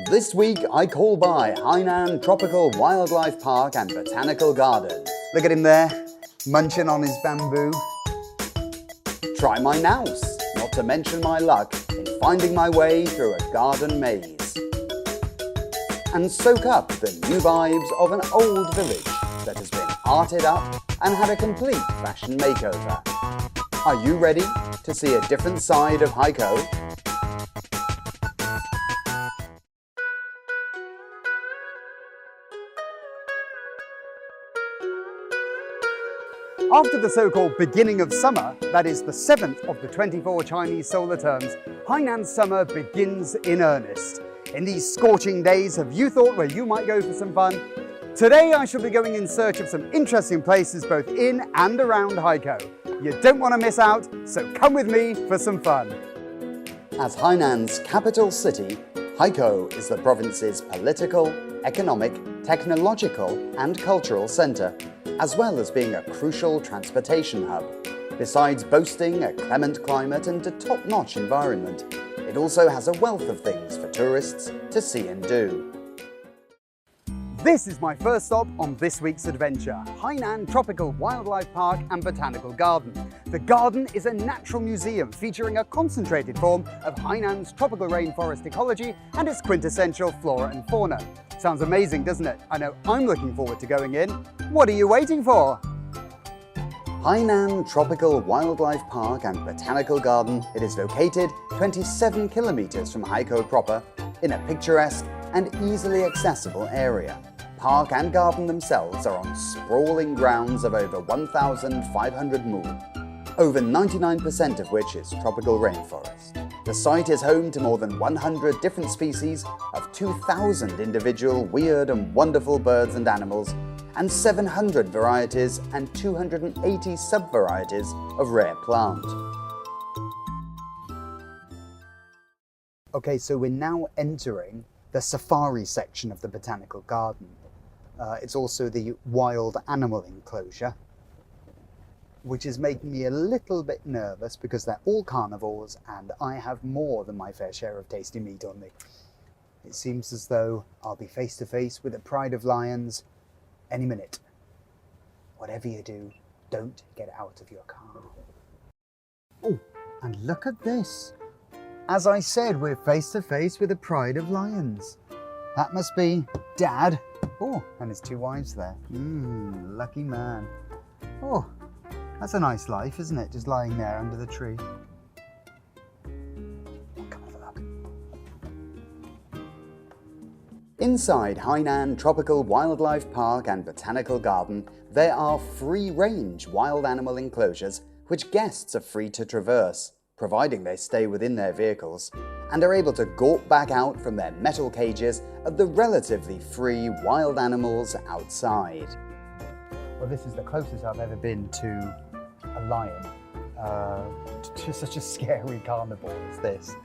This week I call by Hainan Tropical Wildlife Park and Botanical Garden. Look at him there, munching on his bamboo. Try my nous, not to mention my luck in finding my way through a garden maze. And soak up the new vibes of an old village that has been arted up and had a complete fashion makeover. Are you ready to see a different side of Haikou? After the so-called beginning of summer, that is the 7th of the 24 Chinese solar terms, Hainan's summer begins in earnest. In these scorching days, have you thought where you might go for some fun? Today I shall be going in search of some interesting places both in and around Haikou. You don't want to miss out, so come with me for some fun. As Hainan's capital city, Haikou is the province's political, economic, technological and cultural centre, as well as being a crucial transportation hub. Besides boasting a clement climate and a top-notch environment, it also has a wealth of things for tourists to see and do. This is my first stop on this week's adventure, Hainan Tropical Wildlife Park and Botanical Garden. The garden is a natural museum featuring a concentrated form of Hainan's tropical rainforest ecology and its quintessential flora and fauna. Sounds amazing, doesn't it? I know I'm looking forward to going in. What are you waiting for? Hainan Tropical Wildlife Park and Botanical Garden. It is located 27 kilometers from Haikou proper in a picturesque and easily accessible area. Park and garden themselves are on sprawling grounds of over 1,500 mu, over 99% of which is tropical rainforest. The site is home to more than 100 different species of 2,000 individual weird and wonderful birds and animals, and 700 varieties and 280 sub-varieties of rare plant. Okay, so we're now entering the safari section of the Botanical Garden. It's also the wild animal enclosure, which is making me a little bit nervous because they're all carnivores and I have more than my fair share of tasty meat on me. It seems as though I'll be face to face with a pride of lions any minute. Whatever you do, don't get out of your car. Oh, and look at this. As I said, we're face to face with a pride of lions. That must be Dad. Oh, and his two wives there. Lucky man. Oh, that's a nice life, isn't it? Just lying there under the tree. Come have a look. Inside Hainan Tropical Wildlife Park and Botanical Garden, there are free-range wild animal enclosures which guests are free to traverse, providing they stay within their vehicles, and are able to gawp back out from their metal cages at the relatively free wild animals outside. Well, this is the closest I've ever been to a lion, to such a scary carnivore as this.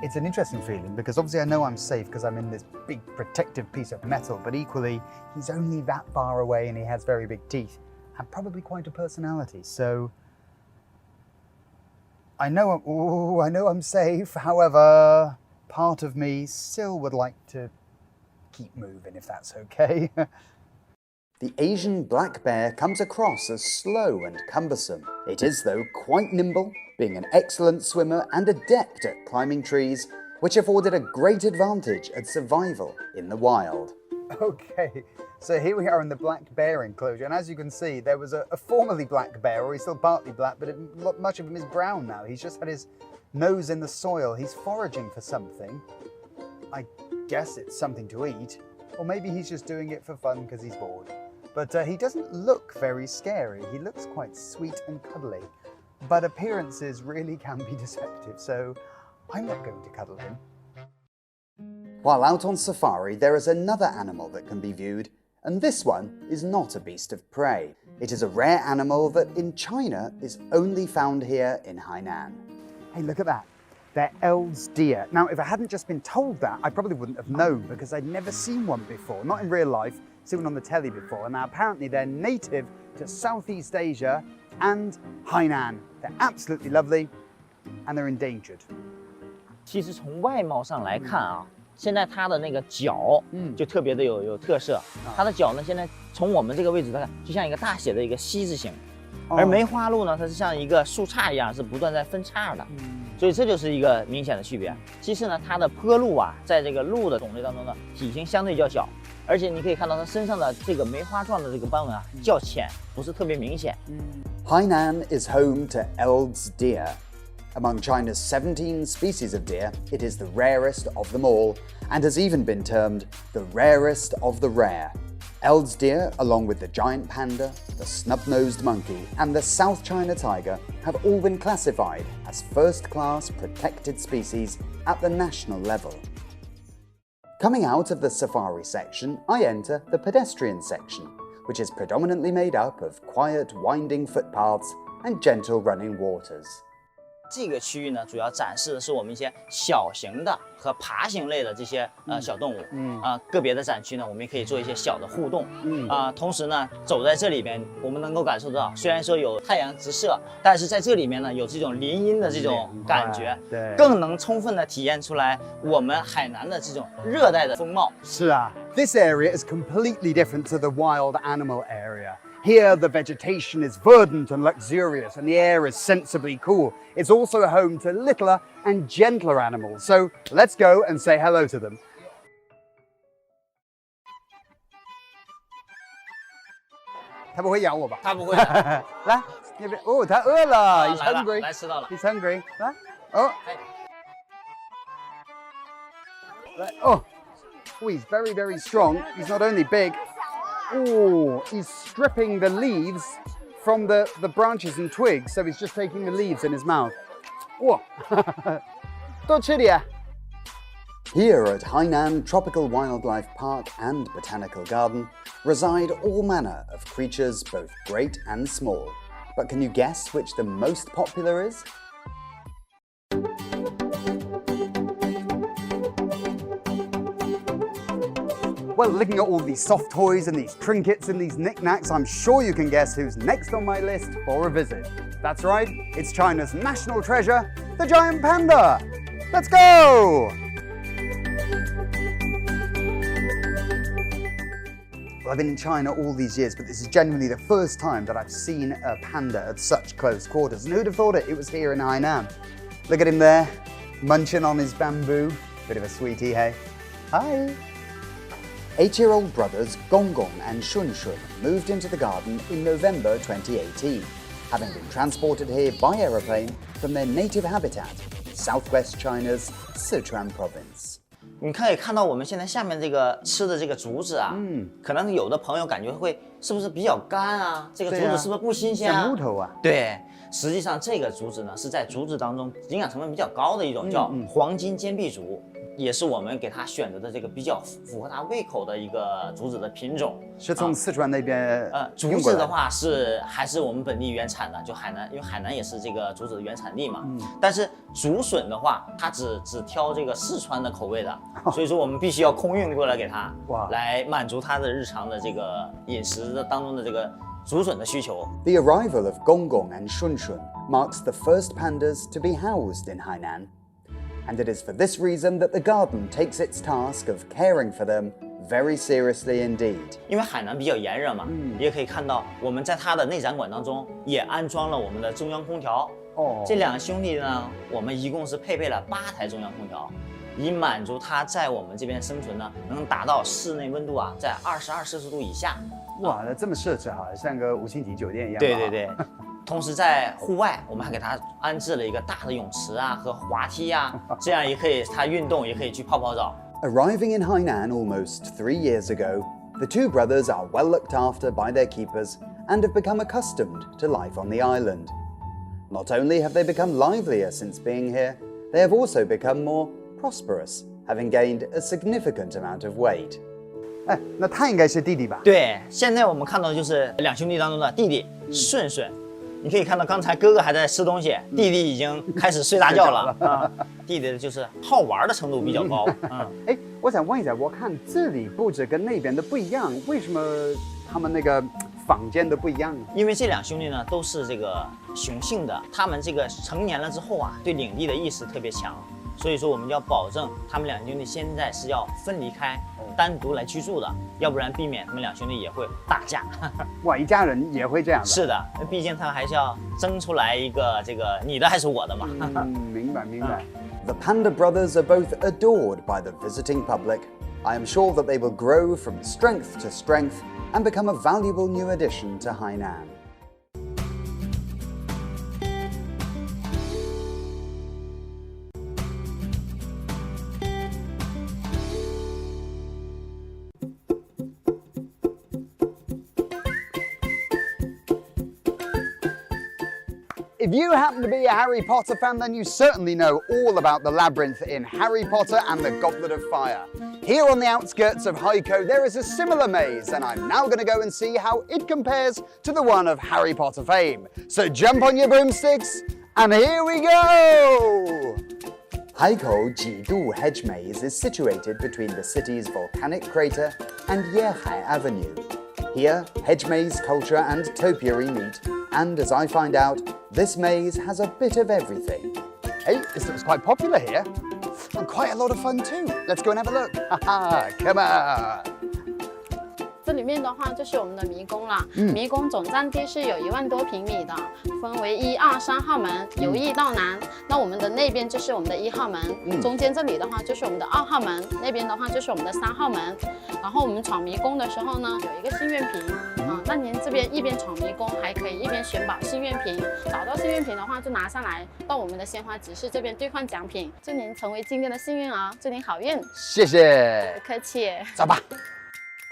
It's an interesting feeling because obviously I know I'm safe because I'm in this big protective piece of metal, but equally he's only that far away and he has very big teeth and probably quite a personality. So I know I'm safe, however, part of me still would like to keep moving if that's okay. The Asian black bear comes across as slow and cumbersome. It is, though, quite nimble, being an excellent swimmer and adept at climbing trees, which afforded a great advantage at survival in the wild. Okay, so here we are in the black bear enclosure, and as you can see, there was a formerly black bear, or he's still partly black, but much of him is brown now. He's just had his nose in the soil. He's foraging for something. I guess it's something to eat, or maybe he's just doing it for fun because he's bored. But he doesn't look very scary. He looks quite sweet and cuddly, but appearances really can be deceptive, so I'm not going to cuddle him. While out on safari, there is another animal that can be viewed, and this one is not a beast of prey. It is a rare animal that in China is only found here in Hainan. Hey, look at that. They're Eld's deer. Now, if I hadn't just been told that, I probably wouldn't have known because I'd never seen one before, not in real life, seen one on the telly before. And now apparently they're native to Southeast Asia and Hainan. They're absolutely lovely and they're endangered. 其实从外貌上来看啊，现在它的那个角，就特别的有特色。它的角呢，现在从我们这个位置来看，就像一个大写的一个西字形，而梅花鹿呢，它是像一个树杈一样，是不断在分叉的。所以这就是一个明显的区别。其次呢，它的坡鹿啊，在这个鹿的种类当中呢，体型相对较小，而且你可以看到它身上的这个梅花状的这个斑纹啊，较浅，不是特别明显。Hainan is home to Eld's deer. Among China's 17 species of deer, it is the rarest of them all, and has even been termed the rarest of the rare. Eld's deer, along with the giant panda, the snub-nosed monkey, and the South China tiger, have all been classified as first-class protected species at the national level. Coming out of the safari section, I enter the pedestrian section, which is predominantly made up of quiet, winding footpaths and gentle running waters. 这个区域呢，主要展示的是我们一些小型的和爬行类的这些小动物。个别的展区呢，我们也可以做一些小的互动。同时呢，走在这里边，我们能够感受到，虽然说有太阳直射，但是在这里面呢，有这种林荫的这种感觉，对，更能充分的体验出来我们海南的这种热带的风貌。是啊 ，This area is completely different to the wild animal area. Here, the vegetation is verdant and luxurious, and the air is sensibly cool. It's also home to littler and gentler animals. So let's go and say hello to them. 它不会咬我吧？它不会的。来，那边哦，它饿了。He's 来了， hungry. 来吃到了。He's hungry. 来，哦，来哦。Oh, he's very, very strong. He's not only big. Oh, he's stripping the leaves from the branches and twigs, so he's just taking the leaves in his mouth. Whoa! 多吃点。Here at Hainan Tropical Wildlife Park and Botanical Garden reside all manner of creatures, both great and small. But can you guess which the most popular is? Well, looking at all these soft toys and these trinkets and these knickknacks, I'm sure you can guess who's next on my list for a visit. That's right, it's China's national treasure, the giant panda. Let's go! Well, I've been in China all these years, but this is genuinely the first time that I've seen a panda at such close quarters. And who'd have thought it was here in Hainan? Look at him there, munching on his bamboo. Bit of a sweetie, hey? Hi! 8-year-old brothers Gonggong and Shunshun moved into the garden in November 2018, having been transported here by aeroplane from their native habitat, southwest China's Sichuan province. 你可以看到我们现在下面这个吃的这个竹子啊，可能有的朋友感觉会是不是比较干啊？这个竹子是不是不新鲜啊？像木头啊。对，实际上这个竹子呢是在竹子当中营养成分比较高的一种，叫黄金坚壁竹。也是我们给它选择的这个比较符合它胃口的一个竹子的品种，是从四川那边竹子的话还是我们本地原产的，就海南，因为海南也是这个竹子的原产地嘛。但是竹笋的话，它只挑这个四川的口味的，所以说我们必须要空运过来给它，来满足它的日常的这个饮食的当中的这个竹笋的需求。The arrival of Gonggong and Shunshun marks the first pandas to be housed in Hainan. And it is for this reason that the garden takes its task of caring for them very seriously indeed. 因为海南比较炎热嘛，也可以看到我们在它的内展馆当中也安装了我们的中央空调。这两兄弟呢，我们一共是配备了8台中央空调，以满足它在我们这边生存呢，能达到室内温度啊在22摄氏度以下。哇，那这么设置好像个5星级酒店一样。对对对。同时在户外，我们还给它安置了一个大的泳池啊和滑梯啊，这样也可以它运动，也可以去泡泡澡。Arriving in Hainan almost 3 years ago, the two brothers are well looked after by their keepers and have become accustomed to life on the island. Not only have they become livelier since being here, they have also become more prosperous, having gained a significant amount of weight. 哎，那他应该是弟弟吧？对，现在我们看到的就是两兄弟当中的弟弟顺顺。你可以看到，刚才哥哥还在吃东西，弟弟已经开始睡大觉了。弟弟就是好玩的程度比较高。哎，我想问一下，我看这里布置跟那边的不一样，为什么他们那个房间都不一样呢？因为这两兄弟呢都是这个雄性的，他们这个成年了之后啊，对领地的意识特别强。所以说我们要保证他们两兄弟现在是要分离开，单独来居住的，要不然避免他们两兄弟也会打架。哇，一家人也会这样的。是的，毕竟他还是要争出来一个这个你的还是我的嘛。明白明白。The Panda brothers are both adored by the visiting public. I am sure that they will grow from strength to strength and become a valuable new addition to Hainan. If you happen to be a Harry Potter fan, then you certainly know all about the labyrinth in Harry Potter and the Goblet of Fire. Here on the outskirts of Haikou, there is a similar maze, and I'm now going to go and see how it compares to the one of Harry Potter fame. So jump on your broomsticks, and here we go! Haikou Jidu Hedge Maze is situated between the city's volcanic crater and Yehai Avenue. Here, hedge maze culture and topiary meet, and as I find out, this maze has a bit of everything. Hey, this looks quite popular here, and quite a lot of fun too. Let's go and have a look. Haha, come on! 这里面的话就是我们的迷宫了，迷宫总占地是有1万多平米的，分为1、2、3号门，由易到难。那我们的那边就是我们的1号门，中间这里的话就是我们的2号门，那边的话就是我们的3号门。然后我们闯迷宫的时候呢，有一个心愿瓶啊，那您这边一边闯迷宫，还可以一边选宝心愿瓶。找到心愿瓶的话，就拿上来到我们的鲜花集市这边兑换奖品，祝您成为今天的幸运儿，祝您好运。谢谢。不客气。走吧。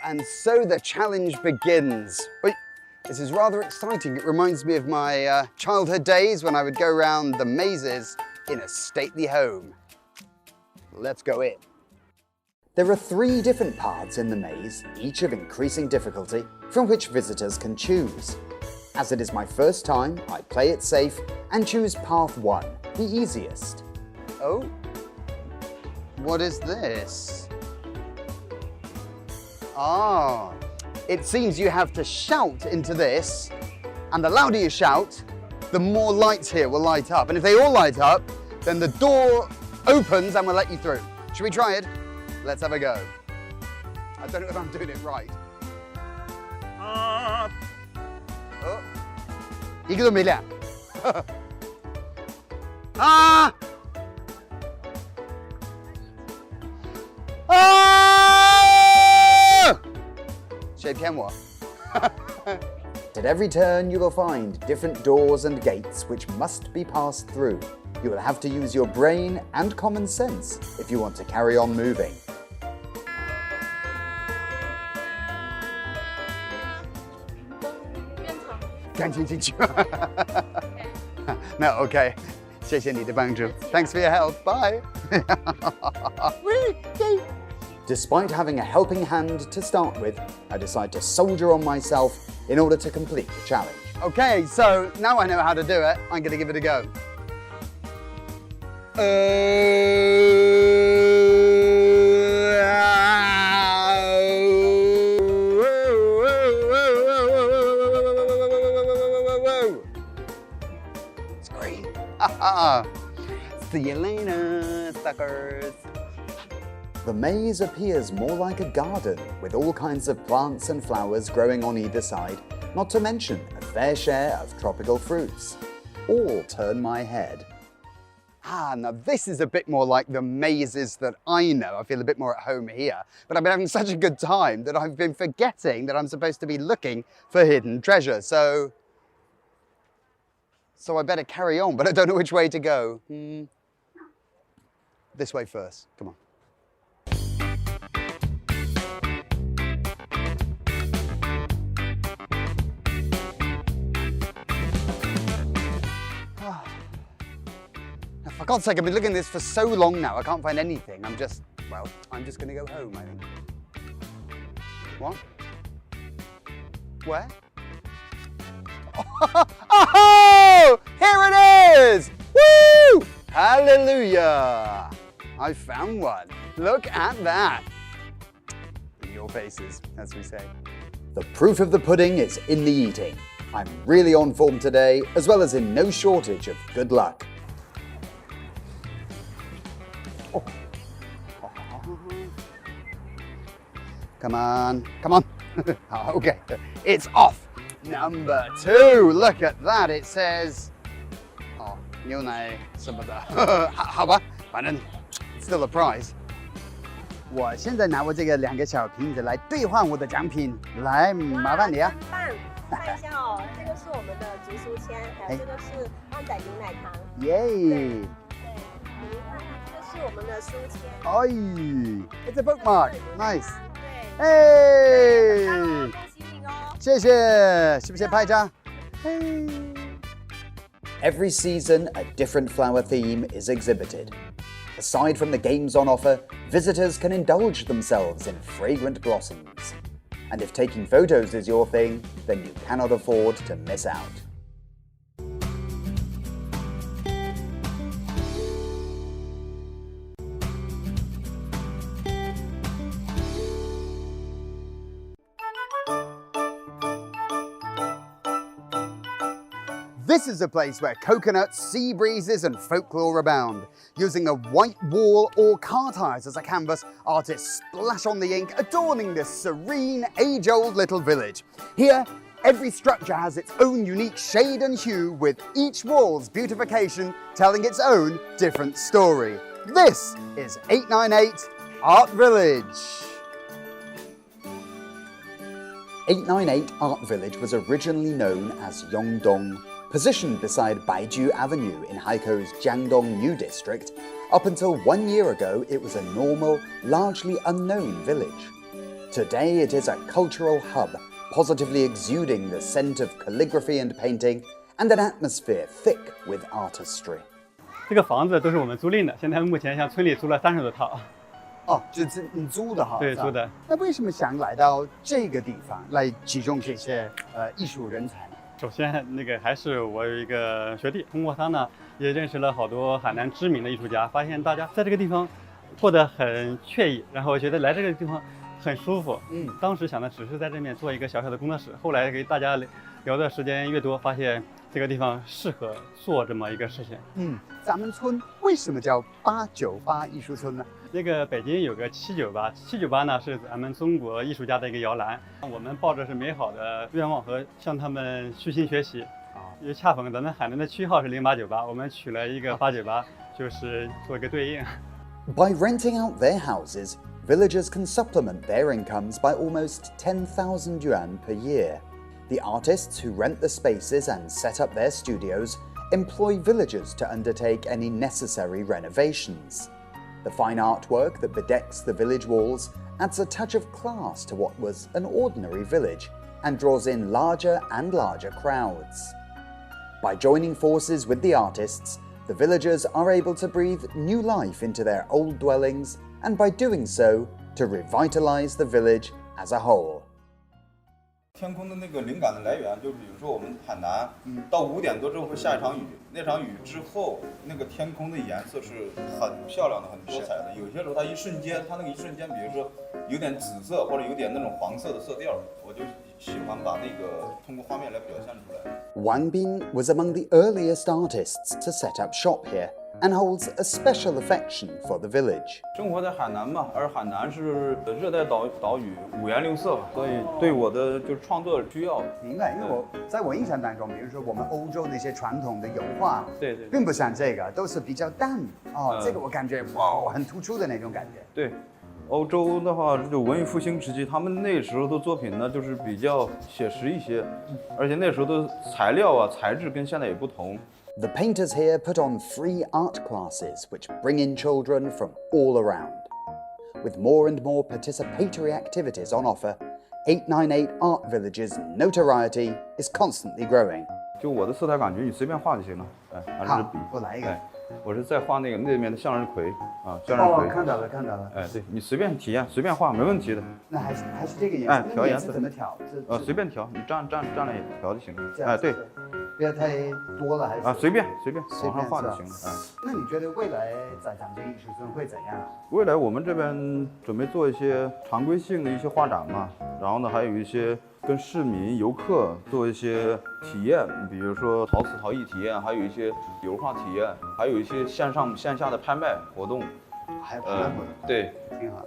And so the challenge begins. Wait, this is rather exciting. It reminds me of my childhood days when I would go around the mazes in a stately home. Let's go in. There are 3 different paths in the maze, each of increasing difficulty, from which visitors can choose. As it is my first time, I play it safe and choose path 1, the easiest. Oh, what is this? Ah, it seems you have to shout into this, and the louder you shout, the more lights here will light up. And if they all light up, then the door opens and we'll let you through. Should we try it? Let's have a go. I don't know if I'm doing it right. Oh, 一个都没亮。啊！谁骗我？ At every turn, you will find different doors and gates which must be passed through. You will have to use your brain and common sense if you want to carry on moving. No, okay. 谢谢你的帮助. Thanks for your help. Bye. Despite having a helping hand to start with, I decide to soldier on myself in order to complete the challenge. Okay, so now I know how to do it. I'm going to give it a go. It's green. See you later, suckers. The maze appears more like a garden with all kinds of plants and flowers growing on either side, not to mention a fair share of tropical fruits. All turn my head. Now this is a bit more like the mazes that I know. I feel a bit more at home here. But I've been having such a good time that I've been forgetting that I'm supposed to be looking for hidden treasure. So I better carry on, but I don't know which way to go. This way first. Come on. For God's sake, I've been looking at this for so long now, I can't find anything. I'm just going to go home, I think. What? Where? Oh! Here it is! Woo! Hallelujah! I found one. Look at that. In your faces, as we say. The proof of the pudding is in the eating. I'm really on form today, as well as in no shortage of good luck. Come on, come on. Okay, it's off. Number 2. Look at that. It says, 牛奶什么的。好吧，反正 still a prize. 我现在拿我这个2个小瓶子来兑换我的奖品，来，麻烦你啊。看一下哦，这个是我们的竹书签，还有这个是旺仔牛奶糖。耶！对，你看看，这个是我们的书签。哎 ，It's a bookmark. Nice. 对。哎，恭喜你哦！谢谢，是不是拍照？嘿。Every season, a different flower theme is exhibited. Aside from the games on offer, visitors can indulge themselves in fragrant blossoms. And if taking photos is your thing, then you cannot afford to miss out. This is a place where coconuts, sea breezes, and folklore abound. Using a white wall or car tires as a canvas, artists splash on the ink, adorning this serene, age-old little village. Here, every structure has its own unique shade and hue, with each wall's beautification telling its own different story. This is 898 Art Village. 898 Art Village was originally known as Yongdong. Positioned beside Baiju Avenue in Haikou Jiangdong New District, up until 1 year ago it was a normal, largely unknown village. Today it is a cultural hub, positively exuding the scent of calligraphy and painting, and an atmosphere thick with artistry. 这个房子都是我们租赁的，现在目前向村里租了30多套。哦，就是你租的哈？对，租的。那为什么想来到这个地方来集中这些艺术人才呢？首先，还是我有一个学弟，通过他呢，也认识了好多海南知名的艺术家，发现大家在这个地方过得很惬意，然后觉得来这个地方很舒服。当时想的只是在这边做一个小小的工作室，后来给大家聊的时间越多，发现这个地方适合做这么一个事情。咱们村为什么叫898艺术村呢？北京有个798呢是咱们中国艺术家的一个摇篮，我们抱着是美好的愿望和向他们虚心学习。因为恰逢咱们海南的区号是0898，我们取了一个898，就是做一个对应。By renting out their houses, villagers can supplement their incomes by almost 10,000 yuan per year. The artists who rent the spaces and set up their studios employ villagers to undertake any necessary renovations. The fine artwork that bedecks the village walls adds a touch of class to what was an ordinary village and draws in larger and larger crowds. By joining forces with the artists, the villagers are able to breathe new life into their old dwellings, and by doing so, to revitalize the village as a whole. 天空的那个灵感的来源，就比如说我们海南，到5点多之后会下一场雨，那场雨之后，那个天空的颜色是很漂亮的、很多彩的。有些时候它一瞬间，比如说有点紫色或者有点那种黄色的色调，我就喜欢把那个通过画面来表现出来。Wang Bin was among the earliest artists to set up shop here, and holds a special affection for the village. 生活在海南嘛，而海南是热带岛屿，五颜六色，所以对我的就是创作需要。明白，因为在我印象当中，比如说我们欧洲那些传统的油画，对，并不像这个，都是比较淡这个我感觉哇，很突出的那种感觉。对，欧洲的话，就文艺复兴时期，他们那时候的作品呢，就是比较写实一些，而且那时候的材料啊、材质跟现在也不同。The painters here put on free art classes which bring in children from all around. With more and more participatory activities on offer, 898 Art Village's notoriety is constantly growing. 就我的色彩感觉，你随便画就行了。拿着笔，我来一个。我是在画那面的向日葵啊，向日葵。看到了。对你随便体验，随便画，没问题的。那还是这个颜色。调颜色怎么调？随便调，你站那里调就行了。对。不要太多了，还是随便往上画就行了。那你觉得未来在咱们这艺术村会怎样？未来我们这边准备做一些常规性的一些画展嘛，然后呢还有一些跟市民游客做一些体验，比如说陶瓷陶艺体验，还有一些油画体验，还有一些线上线下的拍卖活动，还有看过的，对，挺好。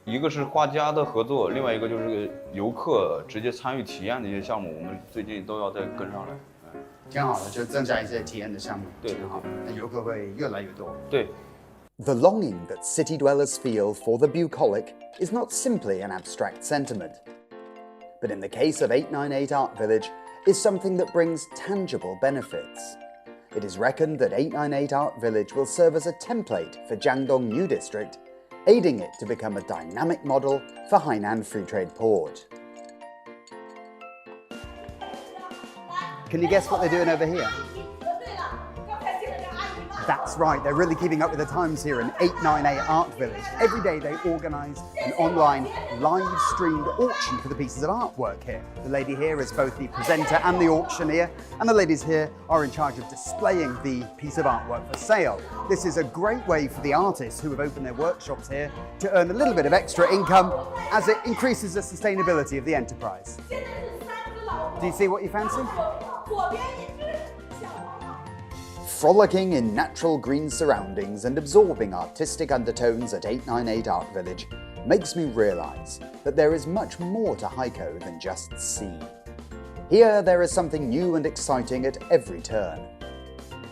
一个是画家的合作，另外一个就是游客直接参与体验的一些项目，我们最近都要再跟上来。挺好的，就增加一些体验的项目，对，挺好。那游客会越来越多。对。The longing that city dwellers feel for the bucolic is not simply an abstract sentiment, but in the case of 898 Art Village, is something that brings tangible benefits. It is reckoned that 898 Art Village will serve as a template for Jiangdong New District, aiding it to become a dynamic model for Hainan Free Trade Port. Can you guess what they're doing over here? That's right, they're really keeping up with the times here in 898 Art Village. Every day they organise an online live-streamed auction for the pieces of artwork here. The lady here is both the presenter and the auctioneer, and the ladies here are in charge of displaying the piece of artwork for sale. This is a great way for the artists who have opened their workshops here to earn a little bit of extra income as it increases the sustainability of the enterprise. Do you see what you fancy? Frolicking in natural green surroundings and absorbing artistic undertones at 898 Art Village makes me realise that there is much more to Haikou than just sea. Here there is something new and exciting at every turn.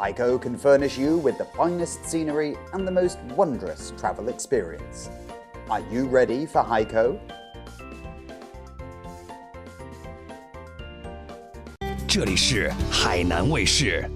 Haikou can furnish you with the finest scenery and the most wondrous travel experience. Are you ready for Haikou? 这里是海南卫视。